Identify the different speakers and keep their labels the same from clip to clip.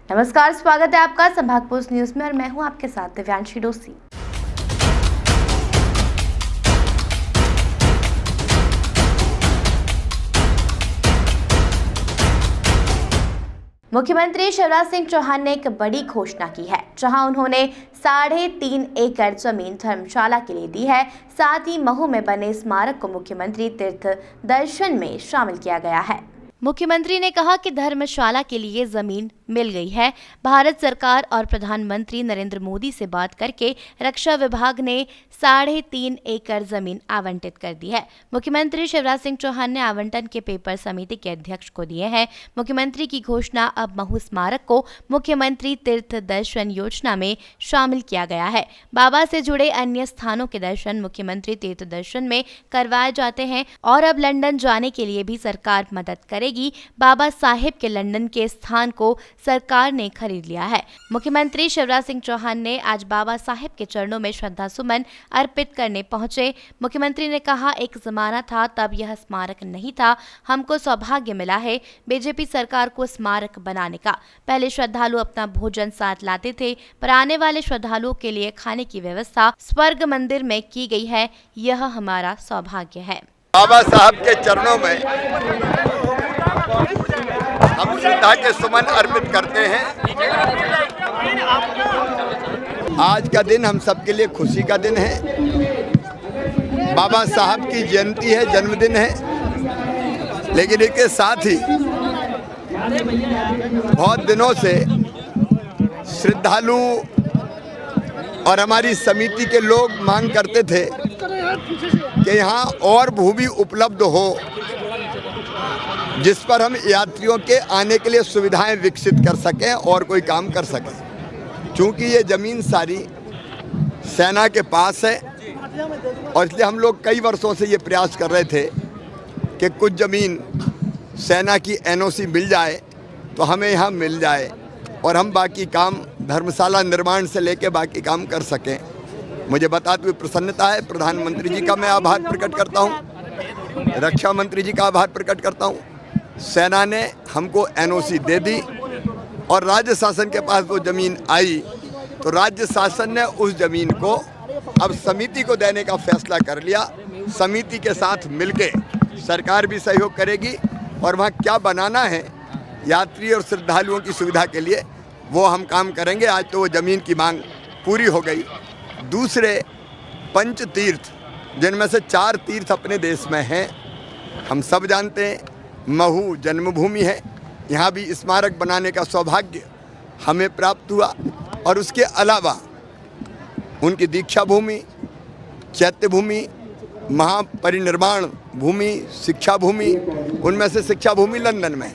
Speaker 1: नमस्कार, स्वागत है आपका संभाग पोस्ट न्यूज में और मैं हूं आपके साथ दिव्यांशी डोसी। मुख्यमंत्री शिवराज सिंह चौहान ने एक बड़ी घोषणा की है, जहां उन्होंने 3.5 एकड़ जमीन धर्मशाला के लिए दी है। साथ ही महू में बने स्मारक को मुख्यमंत्री तीर्थ दर्शन में शामिल किया गया है। मुख्यमंत्री ने कहा कि धर्मशाला के लिए जमीन मिल गई है। भारत सरकार और प्रधानमंत्री नरेंद्र मोदी से बात करके रक्षा विभाग ने 3.5 एकड़ जमीन आवंटित कर दी है। मुख्यमंत्री शिवराज सिंह चौहान ने आवंटन के पेपर समिति के अध्यक्ष को दिए हैं। मुख्यमंत्री की घोषणा, अब महू स्मारक को मुख्यमंत्री तीर्थ दर्शन योजना में शामिल किया गया है। बाबा से जुड़े अन्य स्थानों के दर्शन मुख्यमंत्री तीर्थ दर्शन में करवाए जाते हैं और अब लंदन जाने के लिए भी सरकार मदद करेगी। बाबा साहेब के लंदन के स्थान को सरकार ने खरीद लिया है। मुख्यमंत्री शिवराज सिंह चौहान ने आज बाबा साहेब के चरणों में श्रद्धा सुमन अर्पित करने पहुंचे। मुख्यमंत्री ने कहा, एक जमाना था तब यह स्मारक नहीं था। हमको सौभाग्य मिला है बीजेपी सरकार को स्मारक बनाने का। पहले श्रद्धालु अपना भोजन साथ लाते थे, पर आने वाले श्रद्धालुओं के लिए खाने की व्यवस्था स्वर्ग मंदिर में की गई है। यह हमारा सौभाग्य है।
Speaker 2: बाबा साहब के चरणों में हम श्रद्धा के सुमन अर्पित करते हैं। आज का दिन हम सबके लिए खुशी का दिन है। बाबा साहब की जयंती है, जन्मदिन है, लेकिन इसके साथ ही बहुत दिनों से श्रद्धालु और हमारी समिति के लोग मांग करते थे कि यहाँ और भूमि उपलब्ध हो जिस पर हम यात्रियों के आने के लिए सुविधाएं विकसित कर सकें और कोई काम कर सकें। क्योंकि ये ज़मीन सारी सेना के पास है और इसलिए हम लोग कई वर्षों से ये प्रयास कर रहे थे कि कुछ ज़मीन सेना की एनओसी मिल जाए तो हमें यहाँ मिल जाए और हम बाकी काम धर्मशाला निर्माण से लेकर बाकी काम कर सकें। मुझे बताते हुए प्रसन्नता है। प्रधानमंत्री जी का मैं आभार प्रकट करता हूँ, रक्षा मंत्री जी का आभार प्रकट करता हूँ। सेना ने हमको एनओसी दे दी और राज्य शासन के पास वो ज़मीन आई तो राज्य शासन ने उस ज़मीन को अब समिति को देने का फैसला कर लिया। समिति के साथ मिलके सरकार भी सहयोग करेगी और वहाँ क्या बनाना है यात्री और श्रद्धालुओं की सुविधा के लिए वो हम काम करेंगे। आज तो वो ज़मीन की मांग पूरी हो गई। दूसरे पंच तीर्थ, जिनमें से 4 तीर्थ अपने देश में हैं, हम सब जानते हैं। महू जन्मभूमि है, यहाँ भी स्मारक बनाने का सौभाग्य हमें प्राप्त हुआ और उसके अलावा उनकी दीक्षा भूमि, चैत्य भूमि, महापरिनिर्वाण भूमि, शिक्षा भूमि, उनमें से शिक्षा भूमि लंदन में।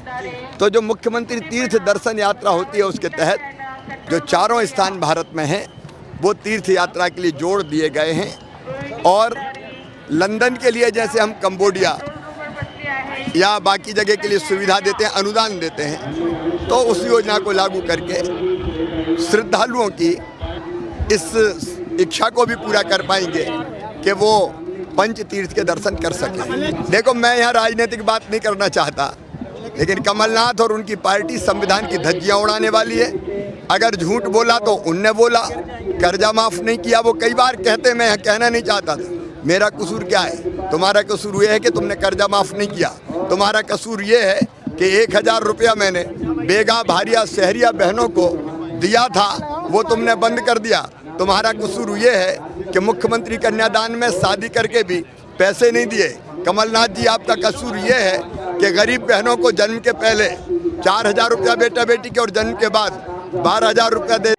Speaker 2: तो जो मुख्यमंत्री तीर्थ दर्शन यात्रा होती है उसके तहत जो 4 स्थान भारत में हैं वो तीर्थ यात्रा के लिए जोड़ दिए गए हैं। और लंदन के लिए जैसे हम कंबोडिया या बाकी जगह के लिए सुविधा देते हैं, अनुदान देते हैं, तो उस योजना को लागू करके श्रद्धालुओं की इस इच्छा को भी पूरा कर पाएंगे कि वो पंच तीर्थ के दर्शन कर सकें। देखो, मैं यहाँ राजनीतिक बात नहीं करना चाहता, लेकिन कमलनाथ और उनकी पार्टी संविधान की धज्जियाँ उड़ाने वाली है। अगर झूठ बोला तो उनने बोला, कर्जा माफ़ नहीं किया वो कई बार कहते, मैं कहना नहीं चाहता था। मेरा कसूर क्या है? तुम्हारा कसूर ये है कि तुमने कर्जा माफ़ नहीं किया। तुम्हारा कसूर ये है कि 1000 रुपया मैंने बेगा भारिया शहरिया बहनों को दिया था, वो तुमने बंद कर दिया। तुम्हारा कसूर ये है कि मुख्यमंत्री कन्यादान में शादी करके भी पैसे नहीं दिए। कमलनाथ जी, आपका कसूर ये है कि गरीब बहनों को जन्म के पहले 4000 रुपया बेटा बेटी के और जन्म के बाद 12000 रुपया दे